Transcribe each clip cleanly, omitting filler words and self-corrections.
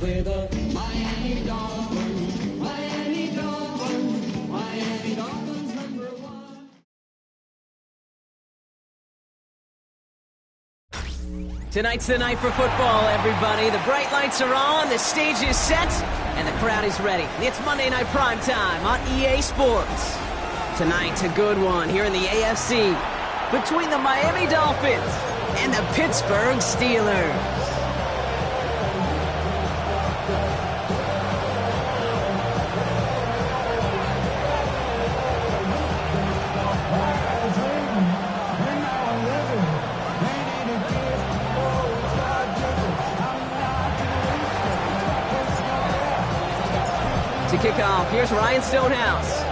We're the Miami Dolphins, Miami Dolphins, Miami Dolphins #1. Tonight's the night for football, everybody. The bright lights are on, the stage is set, and the crowd is ready. It's Monday Night Primetime on EA Sports. Tonight's a good one here in the AFC between the Miami Dolphins and the Pittsburgh Steelers. To kick off, here's Ryan Stonehouse.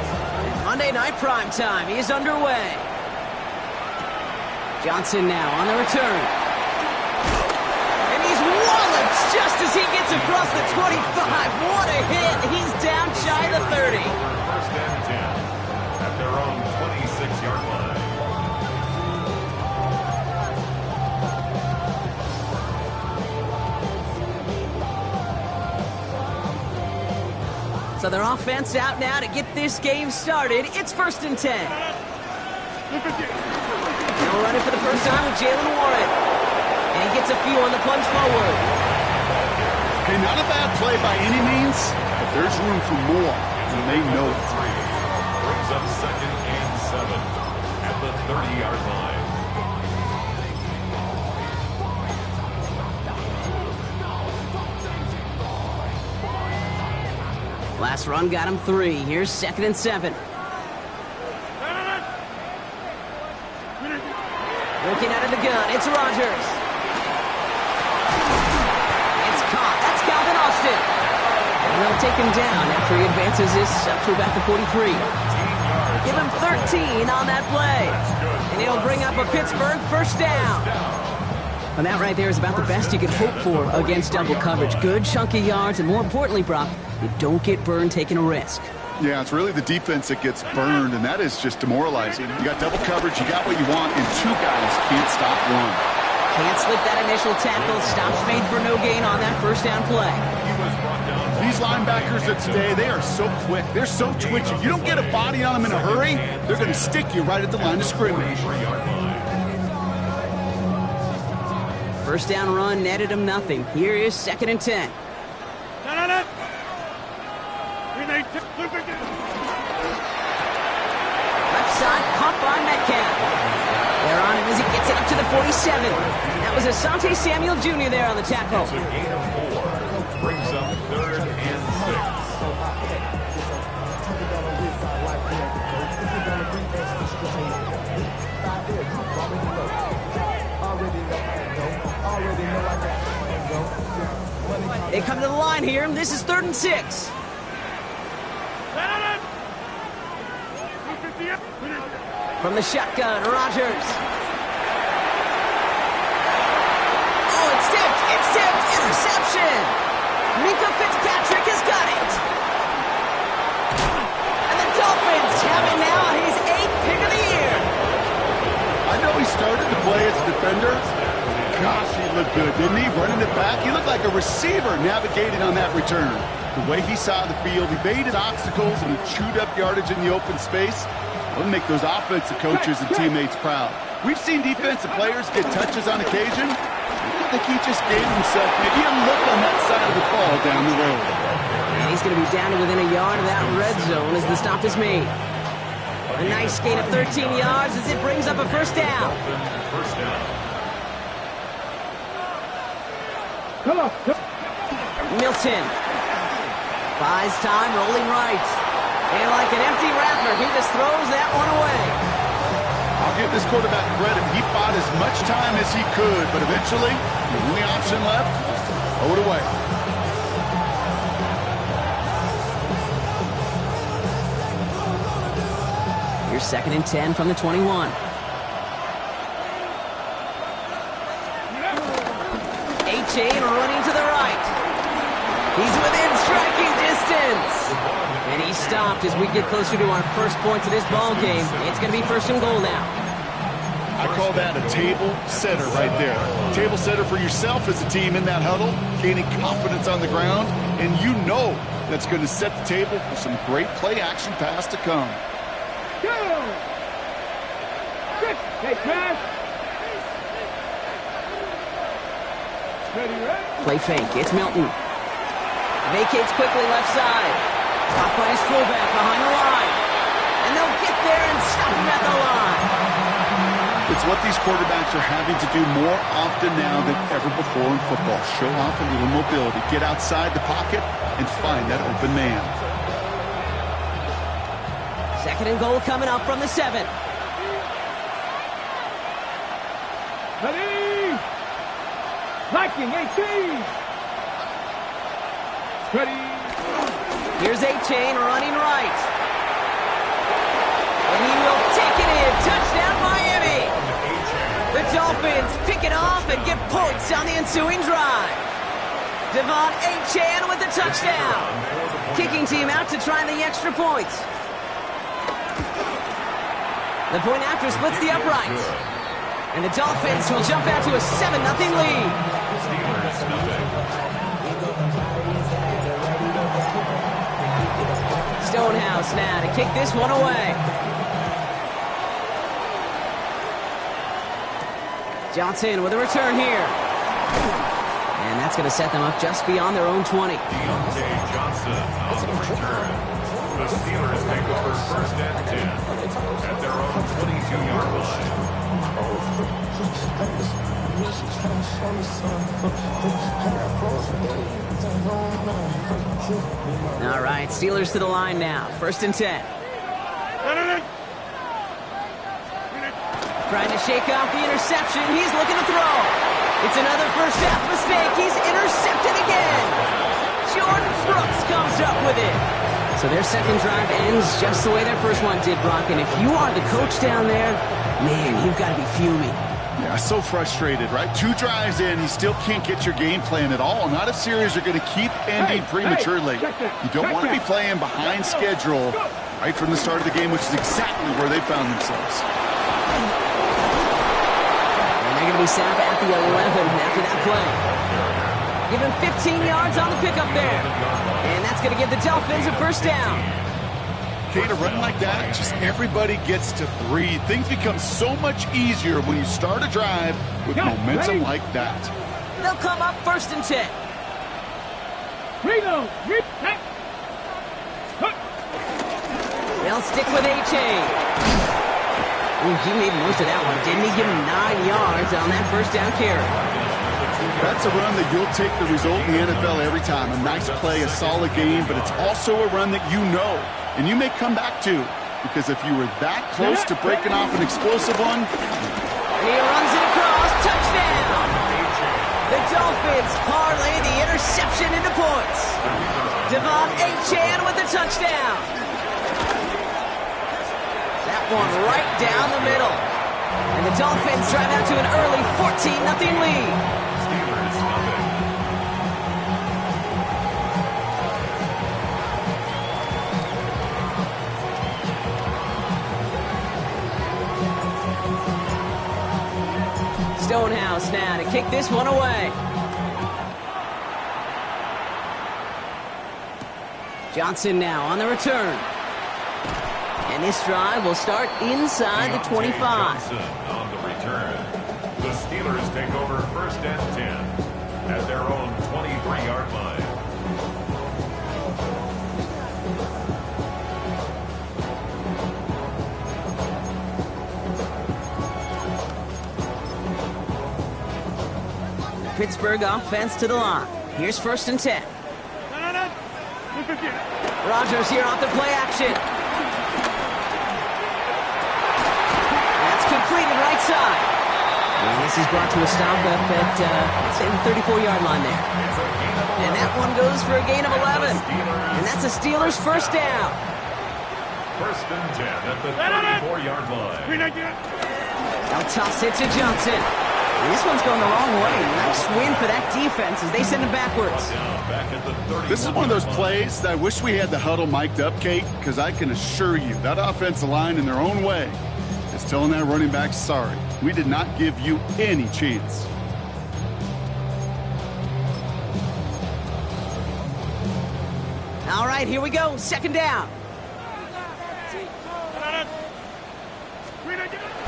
Monday Night Primetime is underway. Johnson now on the return. And he's walloped just as he gets across the 25. What a hit. He's down shy of the 30. First and 10 at their own 26-yard line. So their offense out now to get this game started. It's 1st and 10. He'll run it for the first time with Jalen Warren. And he gets a few on the plunge forward. Okay, not a bad play by any means, but there's room for more, and they know it. Brings up 2nd and 7 at the 30-yard line. Last run got him 3. Here's 2nd and 7. Looking out of the gun, it's Rodgers. It's caught. That's Calvin Austin. And they'll take him down after he advances this up to about the 43. Give him 13 on that play. And he'll bring up a Pittsburgh first down. And that right there is about the best you can hope for against double coverage. Good chunky yards, and more importantly, Brock, you don't get burned taking a risk. Yeah, it's really the defense that gets burned, and that is just demoralizing. You got double coverage, you got what you want, and two guys can't stop one. Can't slip that initial tackle. Stops made for no gain on that first down play. These linebackers of today, they are so quick. They're so twitchy. You don't get a body on them in a hurry, they're going to stick you right at the line of scrimmage. First down run netted him nothing. Here is 2nd and 10. Left side, caught by Metcalf. They're on him as he gets it up to the 47. That was Asante Samuel Jr. there on the tackle. It's a gain of 4. Brings up 3rd and 6. They come to the line here. This is 3rd and 6. From the shotgun, Rodgers. Oh, it's tipped. It's tipped. Interception. Minka Fitzpatrick has got it. And the Dolphins have it now. He's 8th pick of the year. I know he started to play as a defender. Gosh, he looked good, didn't he? Running it back. He looked like a receiver navigating on that return. The way he saw the field, he baited obstacles and he chewed up yardage in the open space. It'll make those offensive coaches and teammates proud. We've seen defensive players get touches on occasion. I think he just gave himself maybe a look on that side of the ball down the road. And he's going to be down to within a yard of that red zone as the stop is made. A nice gain of 13 yards as it brings up a first down. Milton buys time, rolling right. And like an empty wrapper, he just throws that one away. I'll give this quarterback credit. He bought as much time as he could, but eventually, the only option left was to throw it away. Here's 2nd and 10 from the 21. A-Chain running to the right. He's within striking distance. And he stopped as we get closer to our first points of this ball game. It's going to be 1st and goal now. I I call that a table setter right there. Table setter for yourself as a team in that huddle, gaining confidence on the ground, and you know that's going to set the table for some great play action pass to come. Go! Six. Hey, pass. Ready, right? Play fake. It's Milton. Vacates quickly left side. Blocked by his fullback behind the line. And they'll get there and stop him at the line. It's what these quarterbacks are having to do more often now than ever before in football. Show off a little mobility. Get outside the pocket and find that open man. Second and goal coming up from the 7. Ready! Blocking, 18! Ready! Here's A-Chain running right. And he will take it in. Touchdown, Miami! The Dolphins pick it off and get points on the ensuing drive. Devon A-Chan with the touchdown. Kicking team out to try the extra points. The point after splits the upright. And the Dolphins will jump out to a 7-0 lead. Stonehouse now to kick this one away. Johnson with a return here. And that's going to set them up just beyond their own 20. Deontay Johnson on the return. The Steelers take over first and 10 at their own 22-yard line. All right, Steelers to the line now. First and 10. Trying to shake off the interception. He's looking to throw. It's another first half mistake. He's intercepted again. Jordan Brooks comes up with it. So their second drive ends just the way their first one did, Brock. And if you are the coach down there, man, you've got to be fuming. Yeah, so frustrated, right? 2 drives in, you still can't get your game plan at all. Not a series you're going to keep ending prematurely. You don't want to be playing behind schedule right from the start of the game, which is exactly where they found themselves. And they're going to be set up at the 11 after that play. Give him 15 yards on the pickup there. And that's going to give the Dolphins a first down. Okay, to run like that, just everybody gets to breathe. Things become so much easier when you start a drive with momentum like that. They'll come up first and 10. They'll stick with A-Chain. He made most of that one, didn't he? Give him 9 yards on that first down carry. That's a run that you'll take the result in the NFL every time. A nice play, a solid game, but it's also a run that you know and you may come back to, because if you were that close to breaking off an explosive one. And he runs it across. Touchdown! The Dolphins parlay the interception into points. Devon A-Chan with the touchdown. That one right down the middle. And the Dolphins drive out to an early 14-0 lead. Stonehouse now to kick this one away. Johnson now on the return. And this drive will start inside the 25. Johnson on the return. The Steelers take over first and 10 at their own 23-yard line. Pittsburgh offense to the line. Here's first and 10. Rodgers here off the play action. That's completed right side. And this is brought to a stop up at, say, the 34-yard line there. And that one goes for a gain of 11. And that's a Steelers first down. First and 10 at the 34-yard line. They'll toss it to Johnson. And this one's going the wrong way. Nice win for that defense as they send it backwards. This is one of those plays that I wish we had the huddle mic'd up, Kate, because I can assure you that offensive line in their own way is He's telling that running back, sorry, we did not give you any chance. All right, here we go. Second down.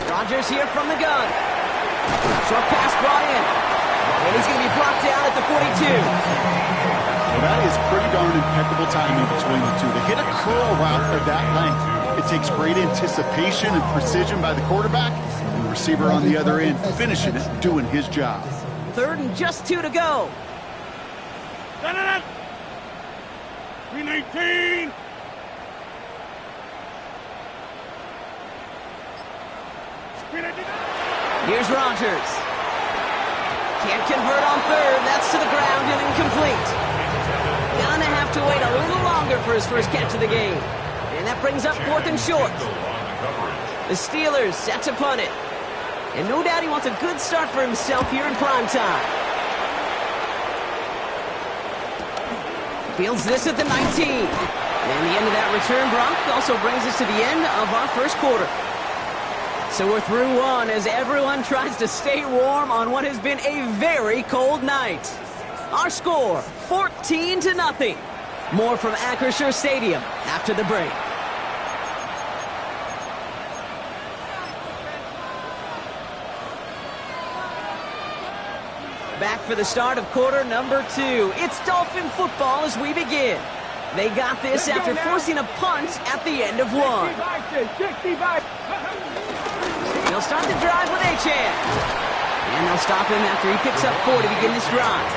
Rodgers here from the gun. Short pass brought in. And he's going to be blocked down at the 42. Well, that is pretty darn impeccable timing between the two. To hit a curl route of that length, it takes great anticipation and precision by the quarterback, and the receiver on the other end finishing it, doing his job. Third and just 2 to go. 319. Here's Rodgers. Can't convert on third. That's to the ground and incomplete. Gonna have to wait a little longer for his first catch of the game. And that brings up 4th and short. The Steelers set to punt it. And no doubt he wants a good start for himself here in prime time. Fields this at the 19. And the end of that return, Brock, also brings us to the end of our first quarter. So we're through one as everyone tries to stay warm on what has been a very cold night. Our score, 14-0. More from Acrisure Stadium after the break. Back for the start of quarter number 2. It's Dolphin football as we begin. They got this after forcing a punt at the end of one. They'll start the drive with Achane. And they'll stop him after he picks up 4 to begin this drive.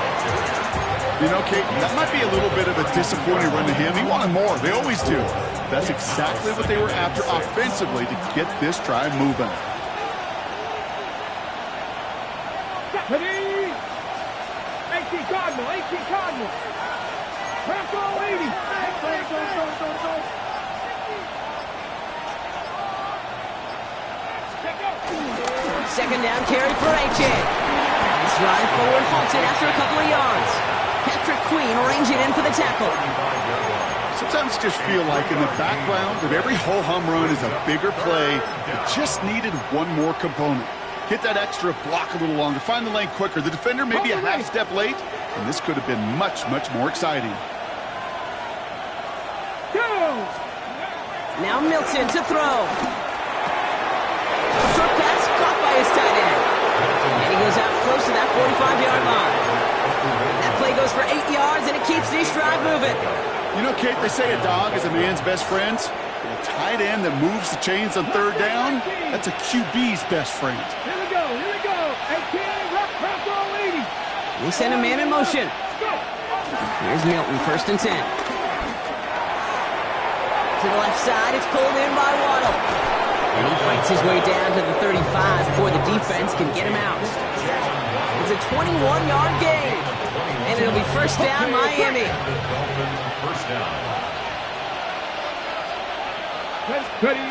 You know, Kate, that might be a little bit of a disappointing run to him. He wanted more. They always do. That's exactly what they were after offensively to get this drive moving. Ready? 18 Cardinal. Crack all 80. Second down carry for Achane. Nice drive forward, halted after a couple of yards. Patrick Queen arranging in for the tackle. Sometimes you just feel like in the background of every ho-hum run is a bigger play. It just needed one more component. Hit that extra block a little longer. Find the lane quicker. The defender may be a half step late, and this could have been much, much more exciting. Now Milton to throw. Short pass caught by his tight end. And he goes out close to that 45-yard line. That play goes for 8 yards, and it keeps this drive moving. You know, Kate, they say a dog is a man's best friend. A tight end that moves the chains on third down, that's a QB's best friend. Here we go. 18, crack all 80. We send a man in motion. Here's Milton, 1st and 10. To the left side, it's pulled in by Waddle. And he fights his way down to the 35 before the defense can get him out. It's a 21-yard gain. And it'll be first down, Miami. Ready?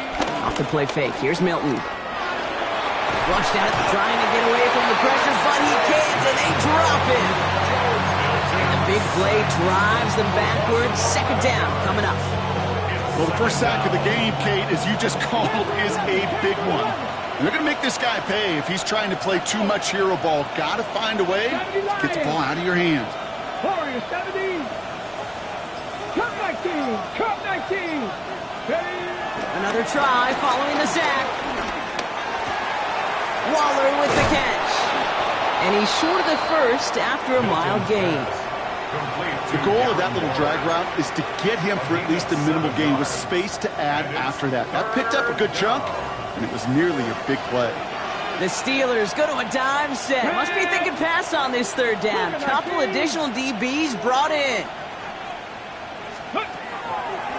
Off the play fake. Here's Milton. Flushed out, trying to get away from the pressure, but he can't, and they drop it. And the big play drives them backwards. Second down coming up. Well, the first sack of the game, Kate, as you just called, is a big one. And they're going to make this guy pay if he's trying to play too much hero ball. Got to find a way to get the ball out of your hands. Warriors 70. Cup 19. Ready? Another try following the sack. Waller with the catch. And he's short of the first after a mild gain. The goal of that little drag route is to get him for at least a minimal gain with space to add after that. That picked up a good chunk, and it was nearly a big play. The Steelers go to a dime set. Must be thinking pass on this third down. Couple additional DBs brought in.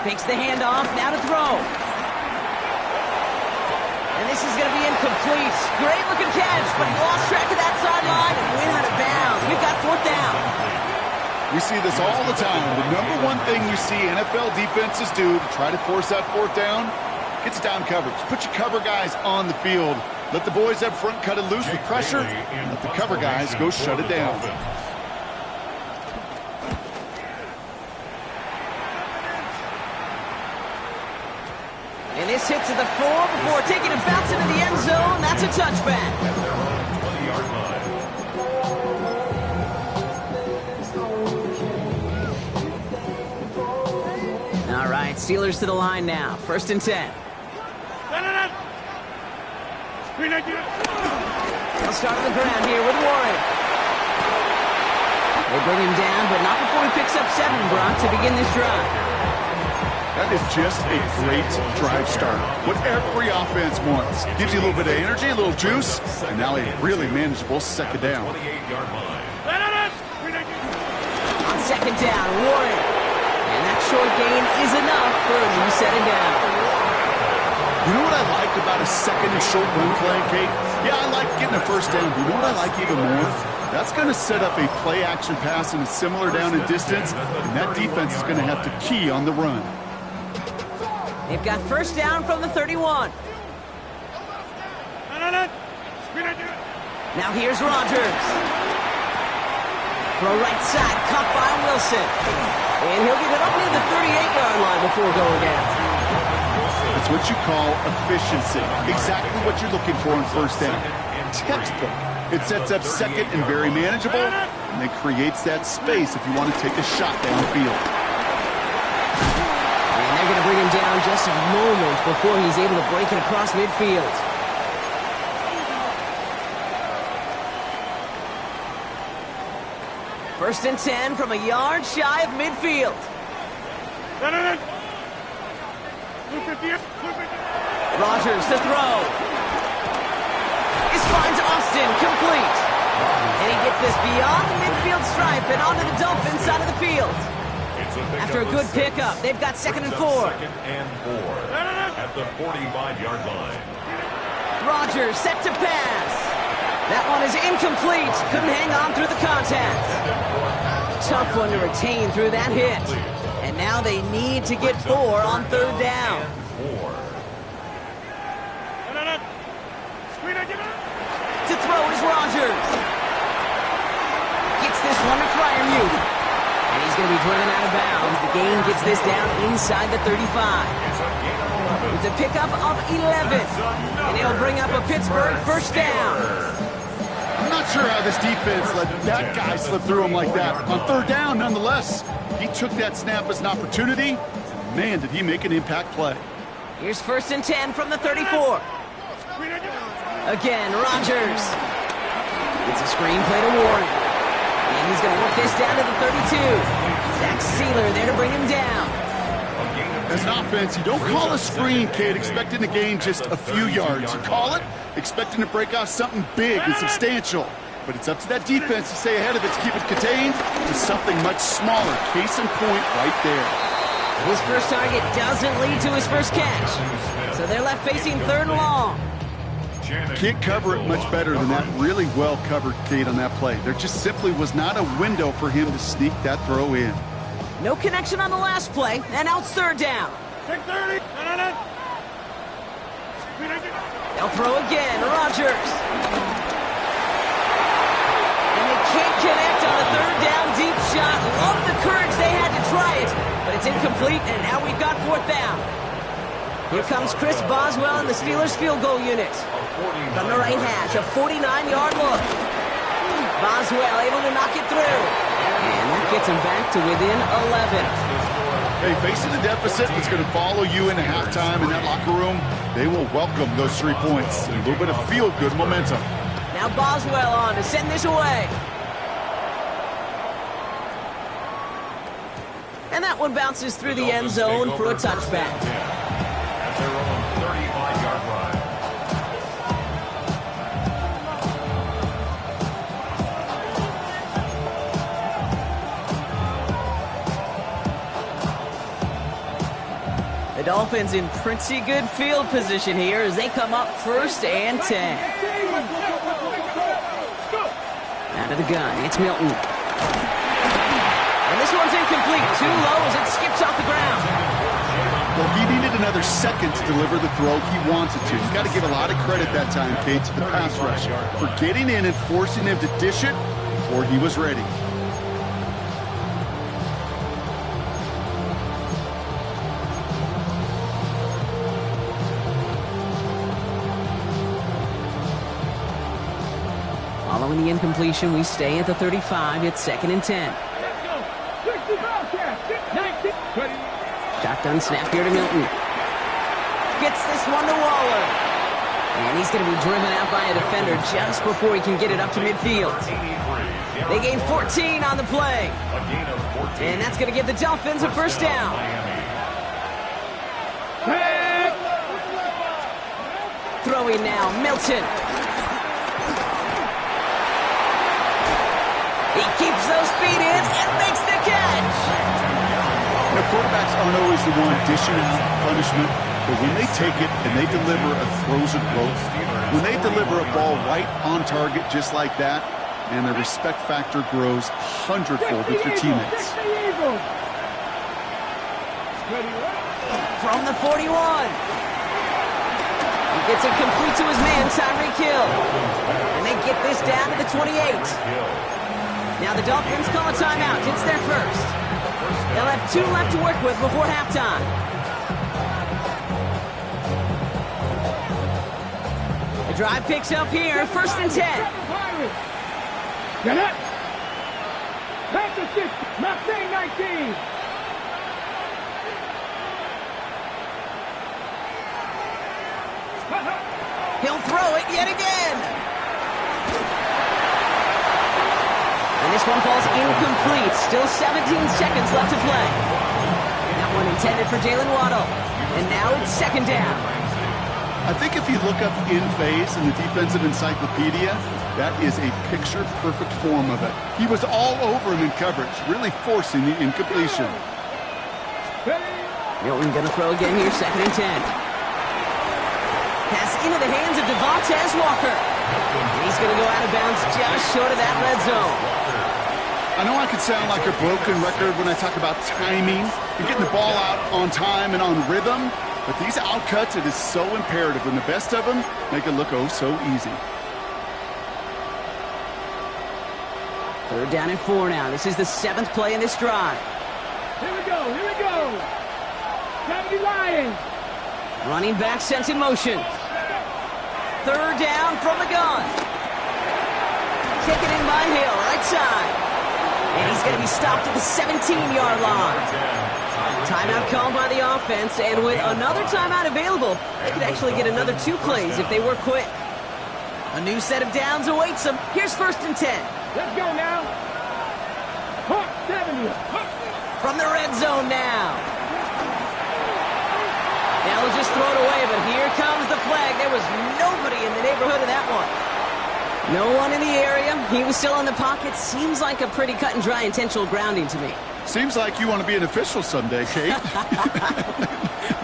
Takes the handoff, now to throw. And this is going to be incomplete. Great looking catch, but he lost track of that sideline and went out of bounds. We've got 4th down. We see this all the time. The number one thing you see NFL defenses do to try to force that 4th down, gets down coverage. Put your cover guys on the field. Let the boys up front cut it loose with pressure, and let the cover guys go shut it down. This hit to the floor before taking a bounce into the end zone. That's a touchback. At their own 20-yard line. All right, Steelers to the line now. 1st and 10. They'll start on the ground here with Warren. They bring him down, but not before he picks up 7, Brock, to begin this drive. That is just a great drive start. What every offense wants. Gives you a little bit of energy, a little juice, and now a really manageable second down. 28-yard line. On 2nd down, Warren. And that short gain is enough for a new setting down. You know what I like about a second and short run play, Kate? Yeah, I like getting a 1st down, but you know what I like even more? That's going to set up a play-action pass in a similar down and distance, and that defense is going to have to key on the run. They've got 1st down from the 31. Now here's Rodgers. Throw right side, caught by Wilson. And he'll get it up near the 38-yard line before going down. It's what you call efficiency. Exactly what you're looking for in 1st down. Textbook. It sets up second and very manageable, and it creates that space if you want to take a shot downfield. And they're going to bring him down just a moment before he's able to break it across midfield. First and 10 from a yard shy of midfield. Rodgers to throw. This finds Austin complete. And he gets this beyond the midfield stripe and onto the Dolphins side of the field. After a good pickup, they've got 2nd and 4. 2nd and 4 at the 45-yard line. Rodgers set to pass. That one is incomplete. Couldn't hang on through the contact. Tough one to retain through that hit. And now they need to get 4 on 3rd down. To throw is Rodgers. Gets this one to Fryermuth. And he's going to be driven out of bounds. The gain gets this down inside the 35. It's a pickup of 11. And it'll bring up a Pittsburgh 1st down. I'm not sure how this defense let that guy slip through him like that. On 3rd down, nonetheless, he took that snap as an opportunity. Man, did he make an impact play. Here's 1st and 10 from the 34. Again, Rodgers. It's a screen play to Warren. And he's going to work this down to the 32. Zach Sealer there to bring him down. As an offense, you don't call a screen, kid, expecting to gain just a few yards. You call it expecting to break off something big and substantial. But it's up to that defense to stay ahead of it, to keep it contained to something much smaller. Case in point right there. His first target doesn't lead to his first catch. So they're left facing 3rd and long. Can't cover it much better than that really well-covered Kate on that play. There just simply was not a window for him to sneak that throw in. No connection on the last play, and now it's 3rd down. They'll throw again, Rodgers. And they can't connect on the 3rd down deep shot. Love the courage they had to try it, but it's incomplete, and now we've got 4th down. Here comes Chris Boswell in the Steelers field goal unit. From the right hash, a 49-yard look. Boswell able to knock it through. And that gets him back to within 11. Hey, facing the deficit that's going to follow you into halftime in that locker room, they will welcome those 3 points and a little bit of feel-good momentum. Now Boswell on to send this away. And that one bounces through the end zone for a touchback. At their own 35-yard line. The Dolphins in pretty good field position here as they come up 1st and 10. Out of the gun, it's Milton. And this one's incomplete. Too low as it skips off the ground. Well, he needed another second to deliver the throw he wanted to. You got to give a lot of credit that time, Kate, to the pass rush for getting in and forcing him to dish it before he was ready. Following the incompletion, we stay at the 35. It's 2nd and 10. Shotgun snap here to Milton. Gets this one to Waller. And he's going to be driven out by a defender just before he can get it up to midfield. They gain 14 on the play. And that's going to give the Dolphins a first down. Throwing now, Milton. He keeps those feet in and makes the catch. Now, quarterbacks aren't always the one dishing out punishment, but when they take it and they deliver a frozen rope, when they deliver a ball right on target just like that, and the respect factor grows hundredfold with your teammates. From the 41. He gets it complete to his man, Tyreek Hill. And they get this down to the 28. Now the Dolphins call a timeout. It's their first. They'll have 2 left to work with before halftime. The drive picks up here, 1st and 10. Get up! Back to 6, Mustang 19. He'll throw it yet again. And this one falls incomplete. Still 17 seconds left to play. That one intended for Jalen Waddle. And now it's 2nd down. I think if you look up in phase in the defensive encyclopedia, that is a picture-perfect form of it. He was all over him in coverage, really forcing the incompletion. Milton gonna throw again here, 2nd and 10. Pass into the hands of Devontae Walker. And he's gonna go out of bounds just short of that red zone. I know I could sound like a broken record when I talk about timing and getting the ball out on time and on rhythm, but these outcuts, it is so imperative, and the best of them make it look oh so easy. 3rd down and 4 now. This is the 7th play in this drive. Here we go, here we go. 70 Lions. Running back sent in motion. 3rd down from the gun. Taken in by Hill, right side. And he's going to be stopped at the 17-yard line. Timeout called by the offense, and with another timeout available, they could actually get another 2 plays if they work quick. A new set of downs awaits them. Here's 1st and 10. Let's go now. 70. From the red zone now. Now we'll just throw it away, but here comes the flag. There was nobody in the neighborhood of that one. No one in the area. He was still in the pocket. Seems like a pretty cut and dry intentional grounding to me. Seems like you want to be an official someday, Kate.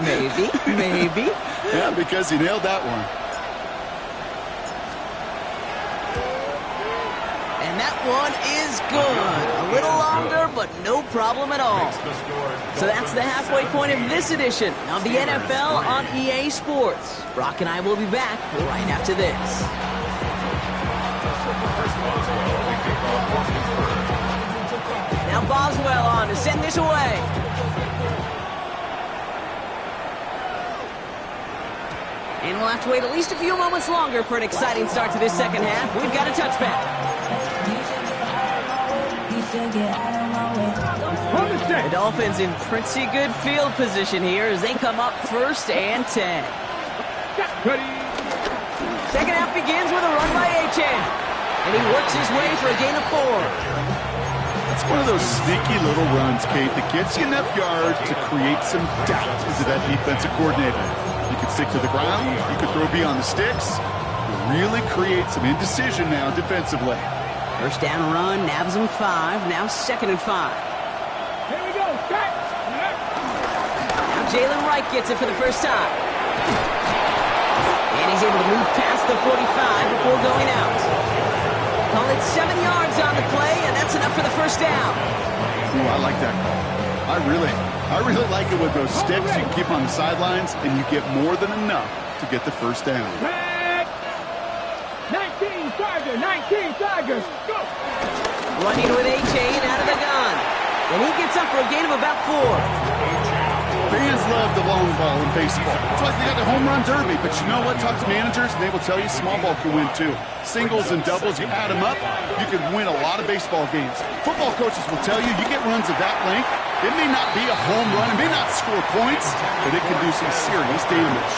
Maybe. Yeah, because he nailed that one. And that one is good. A little longer, but no problem at all. So that's the halfway point of this edition of the NFL on EA Sports. Brock and I will be back right after this. Now Boswell on to send this away. And we'll have to wait at least a few moments longer for an exciting start to this 2nd half. We've got a touchback. The Dolphins in pretty good field position here as they come up 1st and 10. 2nd half begins with a run by Achane. And he works his way for a gain of 4. It's one of those sneaky little runs, Kate, that gets you enough yards to create some doubt into that defensive coordinator. You can stick to the ground, you can throw beyond the sticks, you really create some indecision now defensively. 1st down run, nabs him 5, now 2nd and 5. Here we go, start. Now Jalen Wright gets it for the first time. And he's able to move past the 45 before going out. Call it 7 yards on the play, and that's enough for the first down. Ooh, I like that call. I really like it with those sticks you can keep on the sidelines, and you get more than enough to get the first down. 19 Tigers, go! Running with Achane out of the gun. And he gets up for a gain of about 4. Fans love the long ball in baseball. It's like they got the home run derby. But you know what? Talk to managers, and they will tell you small ball can win too. Singles and doubles, you add them up, you can win a lot of baseball games. Football coaches will tell you, you get runs of that length, it may not be a home run, it may not score points, but it can do some serious damage.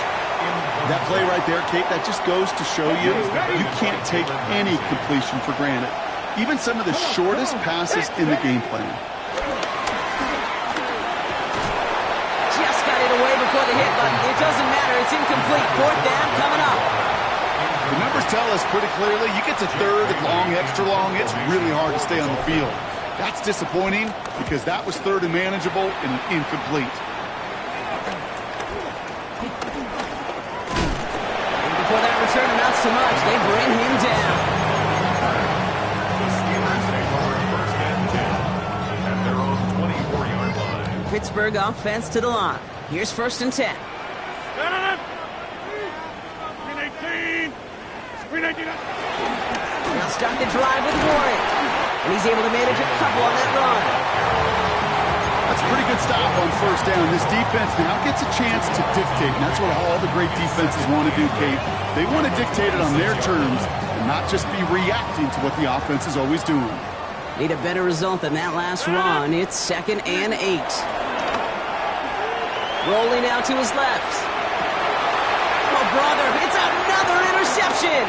That play right there, Kate, that just goes to show you, you can't take any completion for granted. Even some of the shortest passes in the game plan. Just got it away before the hit button. It doesn't matter. It's incomplete. Fourth down coming up. The numbers tell us pretty clearly, you get to third and long, extra long, it's really hard to stay on the field. That's disappointing because that was third and manageable and incomplete. And before that return amounts to much, they bring him down. The Steelers take over first and 10 at their own 24-yard line. Pittsburgh offense to the line. Here's first and 10. Now start the drive with Warren. And he's able to manage a couple on that run. That's a pretty good stop on first down. This defense now gets a chance to dictate, and that's what all the great defenses want to do, Kate. They want to dictate it on their terms and not just be reacting to what the offense is always doing. Need a better result than that last run. It's 2nd and 8. Rolling out to his left. Oh, brother, it's another interception.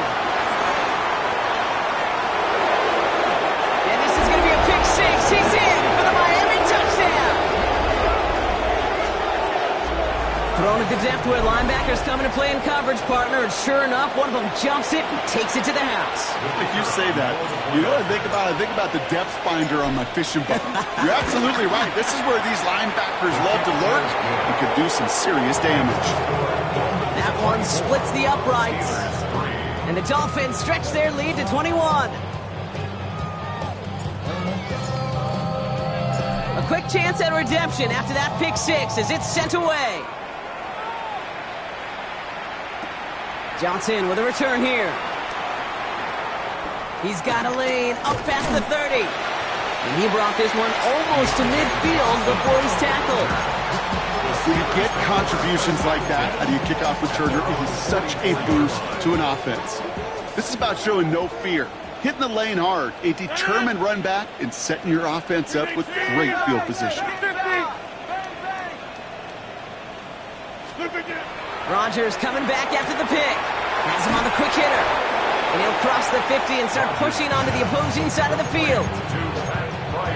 And this is going to be a pick six. He's in for the Miami touchdown. Thrown at the depth where linebackers coming to play in coverage, partner, and sure enough, one of them jumps it and takes it to the house. You say that. You know what I think about? I think about the depth finder on my fishing boat. You're absolutely right. This is where these linebackers love to lurk and could do some serious damage. That one splits the uprights. And the Dolphins stretch their lead to 21. A quick chance at redemption after that pick six as it's sent away. Johnson with a return here. He's got a lane up past the 30. And he brought this one almost to midfield before he's tackled. When you get contributions like that out of your kickoff returner, it is such a boost to an offense. This is about showing no fear, hitting the lane hard, a determined run back, and setting your offense up with great field position. Rodgers coming back after the pick. Has him on the quick hitter. And he'll cross the 50 and start pushing onto the opposing side of the field.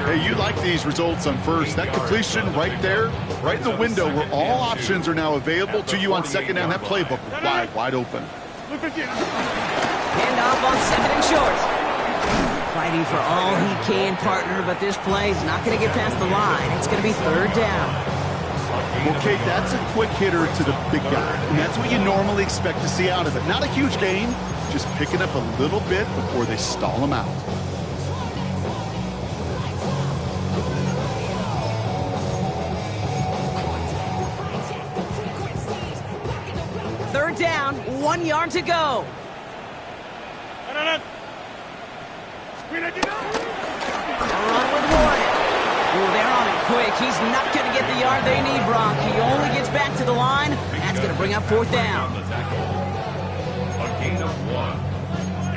Hey, you like these results on first. That completion right there, right in the window where all options are now available to you on second down. That playbook wide open. Hand off on 2nd and short. Fighting for all he can, partner, but this play's not going to get past the line. It's going to be 3rd down. Well, Kate, that's a quick hitter to the big guy, and that's what you normally expect to see out of it. Not a huge gain, just picking up a little bit before they stall him out. Third down, 1 yard to go. Run with Warren. Oh, they're on it quick. He's not going to get the yard they need, Brock. He only gets back to the line. That's going to bring up 4th down. A gain of 1.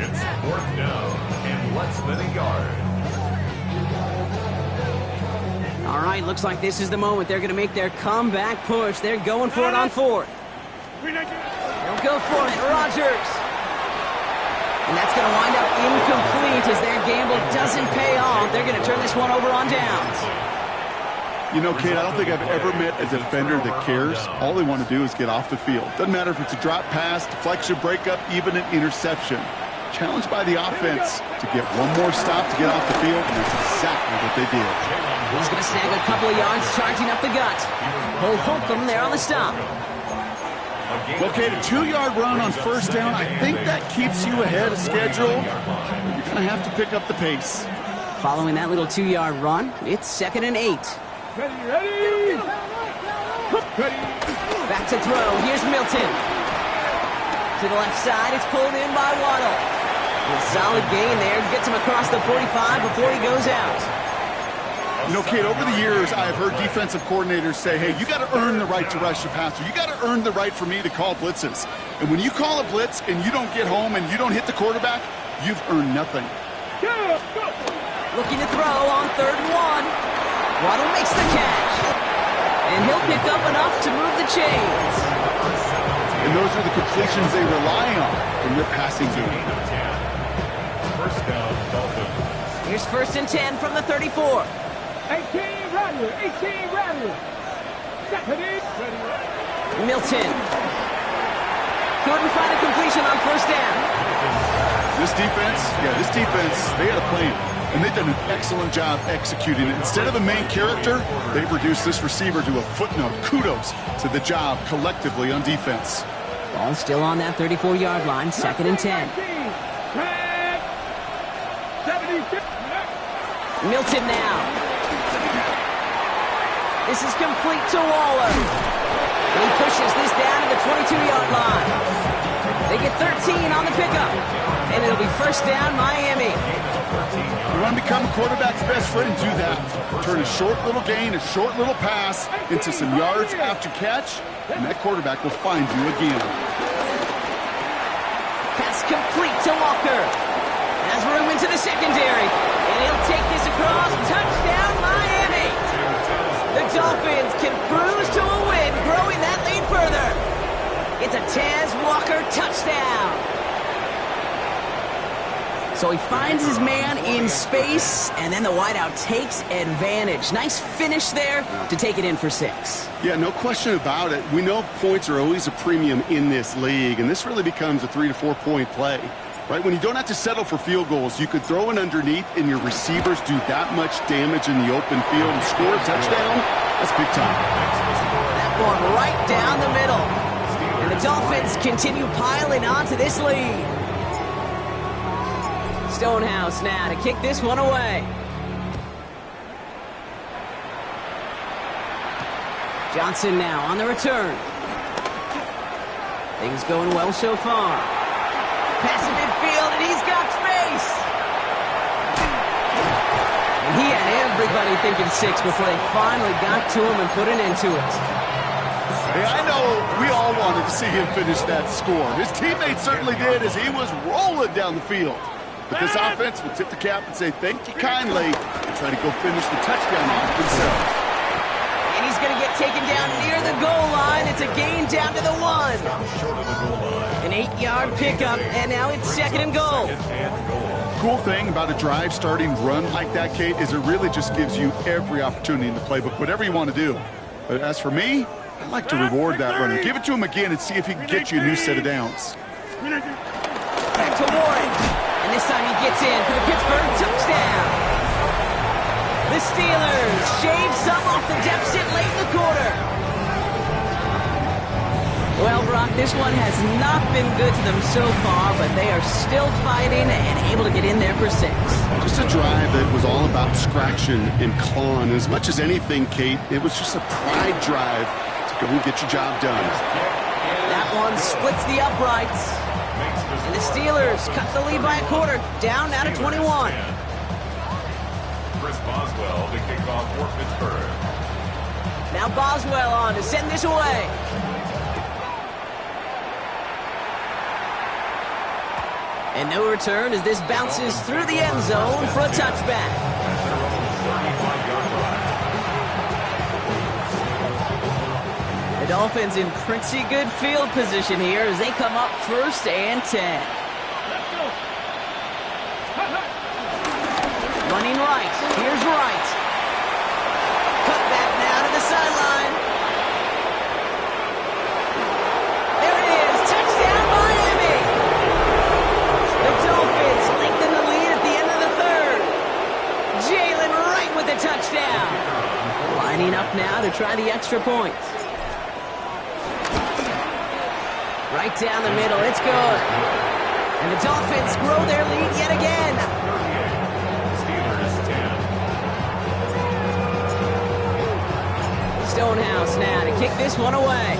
It's 4th down and less than a yard. All right, looks like this is the moment. They're going to make their comeback push. They're going for it on 4th. They'll go for it, Rodgers. And that's going to wind up incomplete as their gamble doesn't pay off. They're going to turn this one over on downs. You know, Kate, I don't think I've ever met a defender that cares. All they want to do is get off the field. Doesn't matter if it's a drop pass, deflection, breakup, even an interception. Challenged by the offense to get one more stop to get off the field, and that's exactly what they did. He's going to snag a couple of yards charging up the gut. Cole Holcomb there on the stop. Well, Kate, a 2-yard run on first down, I think that keeps you ahead of schedule. You're going to have to pick up the pace. Following that little 2-yard run, it's 2nd and 8. Ready. Back to throw. Here's Milton. To the left side, it's pulled in by Waddle. A solid gain there. Gets him across the 45 before he goes out. A You know, Kate, over the years, I've heard defensive coordinators say, hey, you got to earn the right to rush the passer. You got to earn the right for me to call blitzes. And when you call a blitz and you don't get home and you don't hit the quarterback, you've earned nothing. Looking to throw on 3rd and 1. Waddle makes the catch. And he'll pick up enough to move the chains. And those are the completions they rely on in their passing game. First down, Dolphins. Here's 1st and 10 from the 34. 18 Rattler, 18 Rattler. Milton. Couldn't find a completion on 1st down. This defense, they had a plan. And they've done an excellent job executing it. Instead of a main character, they've reduced this receiver to a footnote. Kudos to the job collectively on defense. Ball still on that 34-yard line, 2nd and 10. Milton now. This is complete to Waller. And he pushes this down to the 22-yard line. They get 13 on the pickup. And it'll be 1st down, Miami. You want to become a quarterback's best friend, do that. Turn a short little gain, a short little pass into some yards after catch, and that quarterback will find you again. Pass complete to Walker. Has room into the secondary. And he'll take this across. Touchdown, Miami. The Dolphins can cruise to a win, growing that lead further. It's a Taz Walker touchdown. So he finds his man in space, and then the wideout takes advantage. Nice finish there to take it in for 6. Yeah, no question about it. We know points are always a premium in this league, and this really becomes a 3 to 4 point play. Right, when you don't have to settle for field goals, you could throw it underneath and your receivers do that much damage in the open field and score a touchdown. That's big time. That one right down the middle. And the Dolphins continue piling on to this lead. Stonehouse now to kick this one away. Johnson now on the return. Things going well so far. Pass in midfield, and he's got space. And he had everybody thinking 6 before they finally got to him and put an end to it. Hey, I know we all wanted to see him finish that score. His teammates certainly did as he was rolling down the field. But this offense will tip the cap and say thank you kindly and try to go finish the touchdown off themselves. And he's going to get taken down near the goal line. It's a gain down to the 1. Short of the goal line. An 8-yard pickup, and now it's 2nd and goal. Cool thing about a drive starting run like that, Kate, is it really just gives you every opportunity in the playbook, whatever you want to do. But as for me, I'd like to reward that runner. Give it to him again and see if he can get you a new set of downs. Back to Warren. And this time he gets in for the Pittsburgh touchdown. The Steelers shave some off the deficit late in the quarter. Well, Brock, this one has not been good to them so far, but they are still fighting and able to get in there for 6. Just a drive that was all about scratching and clawing. As much as anything, Kate, it was just a pride drive to go and get your job done. That one splits the uprights. And the Steelers cut the lead by a quarter, down now to 21. Chris Boswell to kick off for Pittsburgh. Now Boswell on to send this away. And no return as this bounces through the end zone for a touchback. The Dolphins in pretty good field position here as they come up 1st and 10. Running right. Here's Wright. Cut back now to the sideline. There it is. Touchdown, Miami. The Dolphins lengthen the lead at the end of the 3rd. Jalen Wright with the touchdown. Lining up now to try the extra point. Right down the middle. It's good. And the Dolphins grow their lead yet again. Stonehouse now to kick this one away.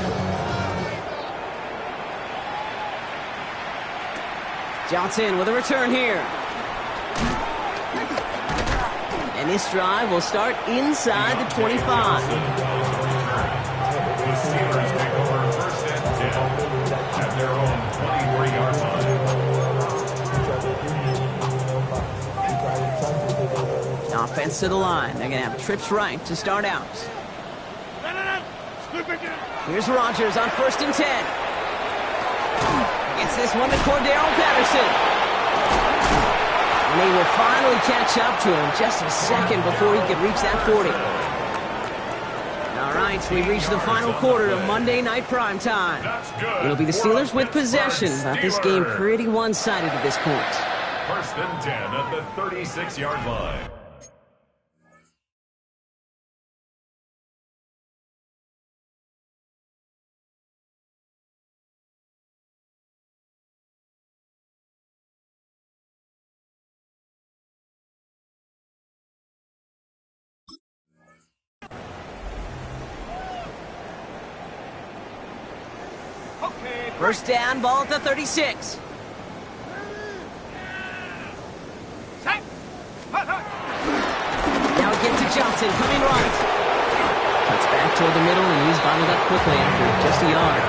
Johnson with a return here. And And this drive will start inside the 25. The Steelers take over first and 10 at their own 23-yard line. Offense to the line. They're going to have trips right to start out. Here's Rodgers on first and 10. Gets this one to Cordero Patterson. And they will finally catch up to him just a second before he could reach that 40. All right, we reach the final quarter of Monday Night Prime Time. It'll be the Steelers with possession, but this game pretty one-sided at this point. First and 10 at the 36-yard line. First down, ball at the 36. Now again to Johnson, coming right. Cuts back toward the middle, and he's bottled up quickly after just a yard.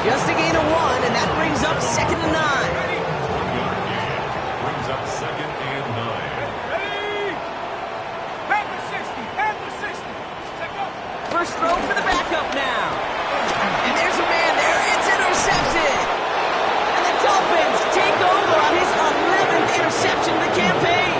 Just a gain of 1, and that brings up second and 9. Brings up second and 9. First throw for the backup now. And there's a man there. It's intercepted. And the Dolphins take over on his 11th interception of the campaign.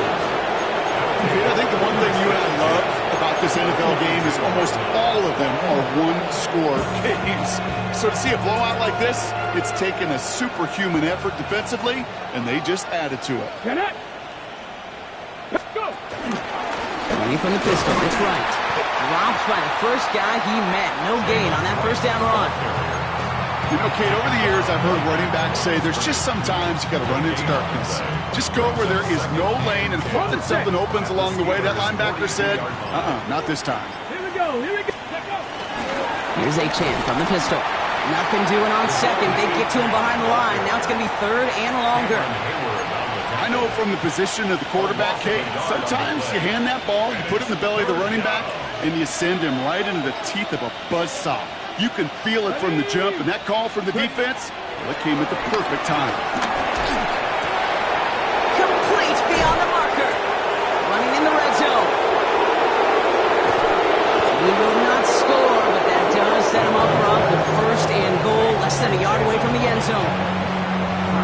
I think the one thing you and I love about this NFL game is almost all of them are one-score games. So to see a blowout like this, it's taken a superhuman effort defensively, and they just added to it. Let's go. Away from the pistol. It's right. Dropped by the first guy he met. No gain on that first down run. You know, Kate, over the years, I've heard running backs say there's just sometimes you got to run into darkness. Just go where there is no lane and hope that something opens along the way. That linebacker said, not this time. Here we go. Let's go. Here's Achane from the pistol. Nothing doing on second. They get to him behind the line. Now it's going to be third and longer. I know from the position of the quarterback, Kate, sometimes you hand that ball, you put it in the belly of the running back, and you send him right into the teeth of a buzzsaw. You can feel it from the jump, and that call from the defense, well, it came at the perfect time. Complete beyond the marker. Running in the red zone. He will not score, but that does set him up for the first and goal, less than a yard away from the end zone.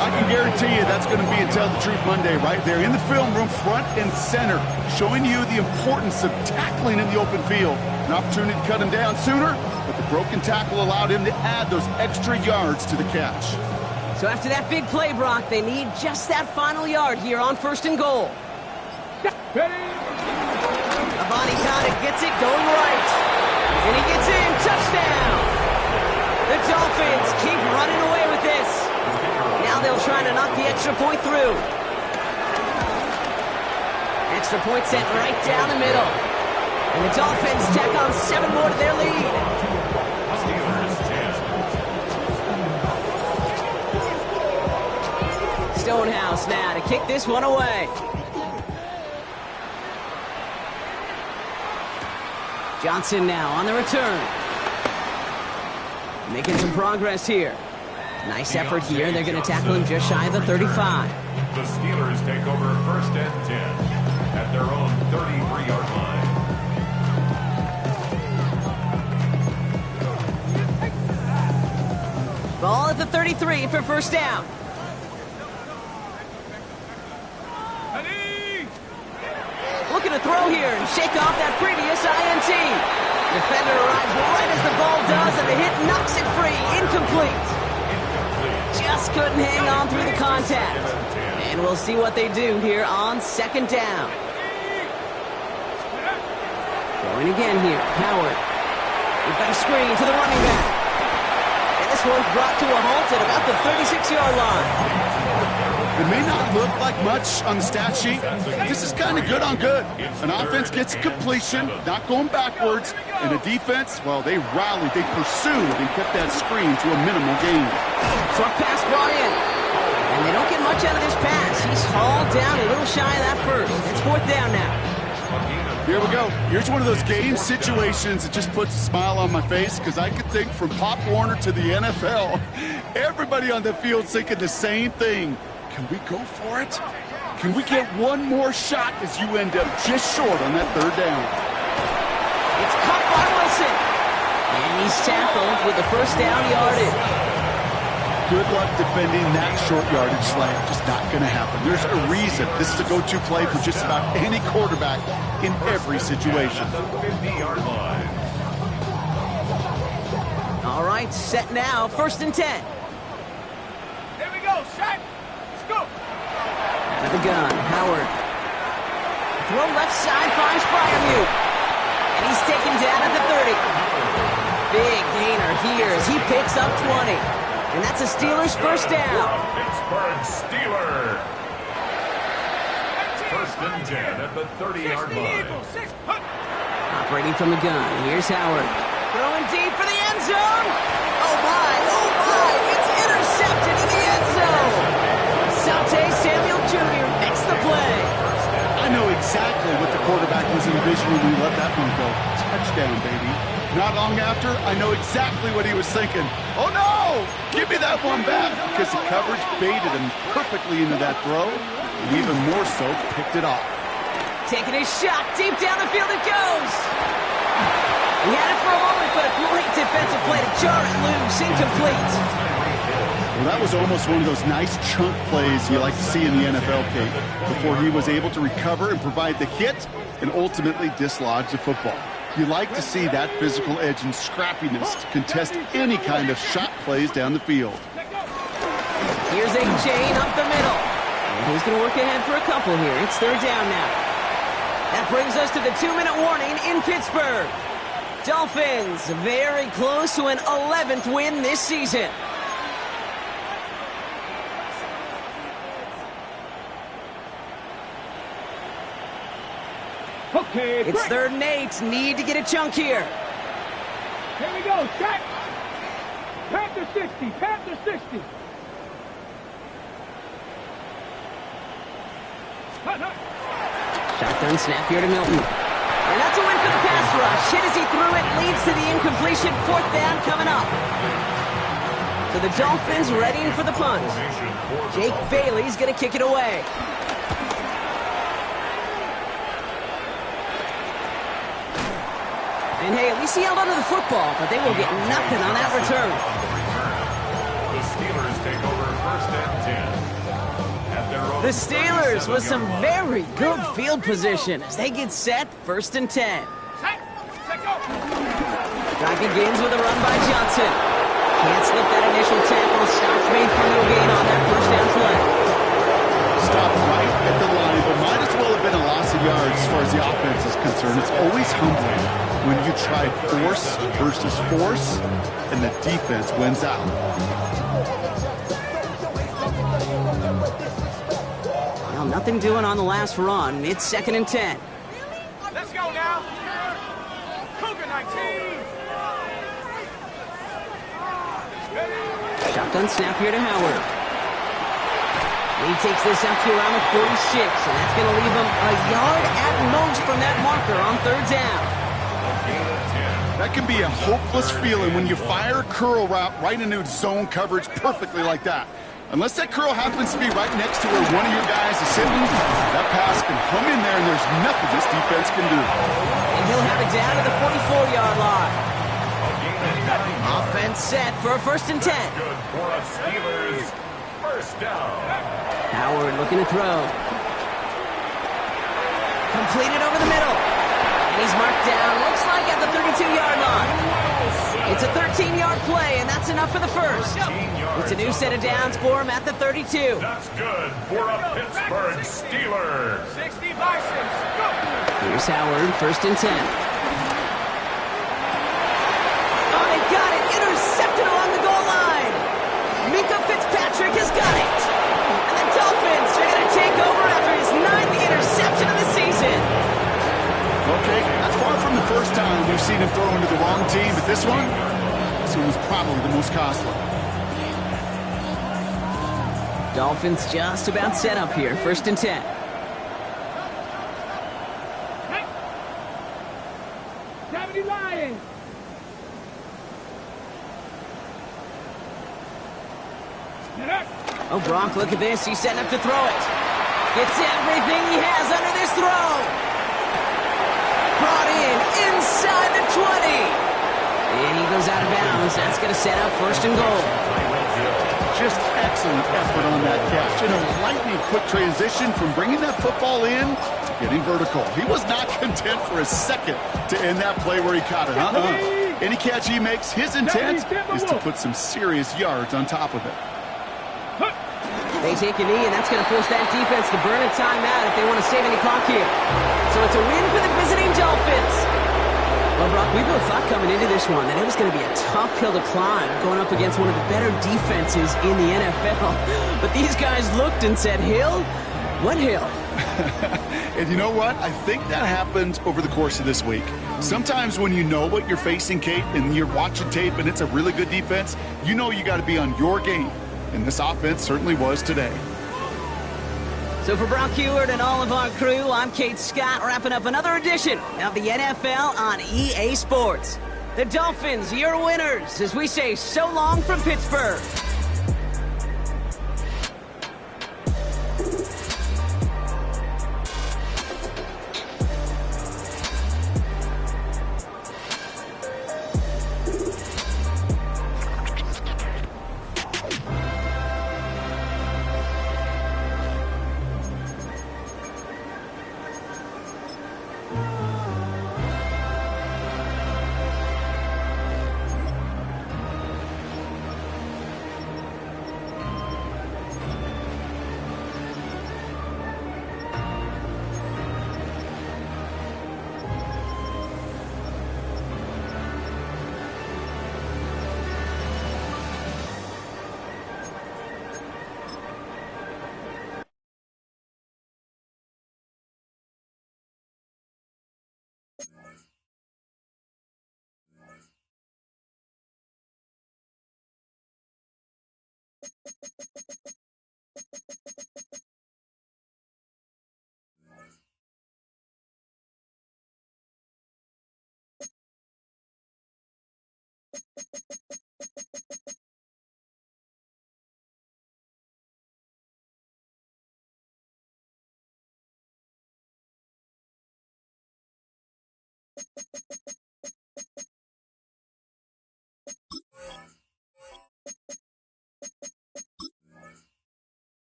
I can guarantee you that's going to be in Tell the Truth Monday right there in the film room, front and center, showing you the importance of tackling in the open field. An opportunity to cut him down sooner, but the broken tackle allowed him to add those extra yards to the catch. So after that big play, Brock, they need just that final yard here on first and goal. Ready? Abanikata gets it going right. And he gets in. Touchdown! The Dolphins keep running away with this. Now they'll try to knock the extra point through. Extra point sent right down the middle. And the Dolphins tack on 7 more to their lead. Steelers 10. Stonehouse now to kick this one away. Johnson now on the return. Making some progress here. Nice effort here. They're going to tackle him just shy of the 35. The Steelers take over first and 10 at their own 33-yard line. Ball at the 33 for first down. Looking to throw here and shake off that previous INT. Defender arrives right as the ball does, and the hit knocks it free. Incomplete. Just couldn't hang on through the contact. And we'll see what they do here on second down. Throwing again here. Howard. We've got a screen to the running back. And this one's brought to a halt at about the 36-yard line. It may not look like much on the stat sheet. This is kind of good on good. An offense gets completion, not going backwards. And a defense, well, they rallied, they pursued, and kept that screen to a minimal gain. Short pass brought in. And they don't get much out of this pass. He's hauled down a little shy of that first. It's fourth down now. Here we go. Here's one of those game situations that just puts a smile on my face because I could think from Pop Warner to the NFL, everybody on the field thinking the same thing. Can we go for it? Can we get one more shot as you end up just short on that third down? It's caught by Wilson. And he's tackled with the first down yardage. Good luck defending that short yardage slant. Just not going to happen. There's a reason this is a go-to play for just about any quarterback in every situation. All right, set now. 1st and 10. Here we go, set. Let's go. Out of the gun, Howard. Throw left side, finds Fryermuth. And he's taken down at the 30. Big gainer here as he picks up 20. And that's a Steelers first down. Pittsburgh Steelers. 1st and 10 at the 30-yard line. Operating from the gun, here's Howard. Throwing deep for the end zone. Oh my, it's intercepted in the end zone. Sante Samuel Jr. makes the play. I know exactly what the quarterback was envisioning when he let that one go. Touchdown, baby. Not long after, I know exactly what he was thinking. Oh, no! Give me that one back! Because the coverage baited him perfectly into that throw, and even more so, picked it off. Taking his shot, deep down the field it goes! He had it for a moment, but a great defensive play to jar it loose, incomplete. Well, that was almost one of those nice chunk plays you like to see in the NFL, Kate, before he was able to recover and provide the hit and ultimately dislodge the football. You like to see that physical edge and scrappiness to contest any kind of shot plays down the field. Here's a chain up the middle. And he's going to work ahead for a couple here. It's 3rd down now. That brings us to the 2-minute warning in Pittsburgh. Dolphins very close to an 11th win this season. Okay, It's 3rd and 8. Need to get a chunk here. Here we go, set. Panther 60, Panther 60. Shotgun snap here to Milton. And that's a win for the pass rush. Hit as he threw it, leads to the incompletion. 4th down coming up. So the Dolphins readying for the punt. Jake Bailey's going to kick it away. And hey, at least he held onto the football, but they will get nothing on that return. The Steelers take over 1st and 10. At their own The Steelers with some very good field position as they get set. 1st and 10. Drive gains with a run by Johnson. Can't slip that initial tackle. Stops made for no gain on that 1st down play. Stopped right at the line, but might as well have been a loss of yards as far as the offense is concerned. It's always humbling when you try force versus force, and the defense wins out. Well, nothing doing on the last run. It's 2nd and 10. Let's go now. Cougar 19. Shotgun snap here to Howard. He takes this out to around the 46, and that's going to leave him a yard at most from that marker on 3rd down. That can be a hopeless feeling when you fire a curl route right into zone coverage perfectly like that. Unless that curl happens to be right next to where one of your guys is sitting, that pass can come in there and there's nothing this defense can do. And he'll have it down to the 44-yard line. Offense set for a 1st and 10. Good for a Steelers 1st down. Howard looking to throw. Completed over the middle. And he's marked down, looks like at the 32-yard line. It's a 13-yard play, and that's enough for the 1st. It's a new set of downs for him at the 32. That's good for a Pittsburgh Steelers. 60 Bisons, go! Here's Howard, 1st and 10. Oh, they got it! Intercepted along the goal line! Minka Fitzpatrick has got it! And the Dolphins are going to take over after his 9th interception of the season. Okay, that's far from the first time we've seen him throw into the wrong team, but this one was probably the most costly. Dolphins just about set up here, 1st and 10. Mighty Lions. Oh, Brock, look at this. He's setting up to throw it. Gets everything he has under this throw. Brought in inside the 20. And he goes out of bounds. That's going to set up first and goal. Just excellent effort on that catch. In a lightning quick transition from bringing that football in to getting vertical. He was not content for a second to end that play where he caught it. Any catch he makes, his intent is to put some serious yards on top of it. They take a knee, and that's going to force that defense to burn a timeout if they want to save any clock here. So it's a win for the visiting Dolphins. Well, Brock, we both thought coming into this one that it was going to be a tough hill to climb going up against one of the better defenses in the NFL. But these guys looked and said, hill? What hill? And you know what? I think that happened over the course of this week. Sometimes when you know what you're facing, Kate, and you're watching tape and it's a really good defense, you know you got to be on your game. And this offense certainly was today. So for Brock Heward and all of our crew, I'm Kate Scott, wrapping up another edition of the NFL on EA Sports. The Dolphins, your winners, as we say so long from Pittsburgh.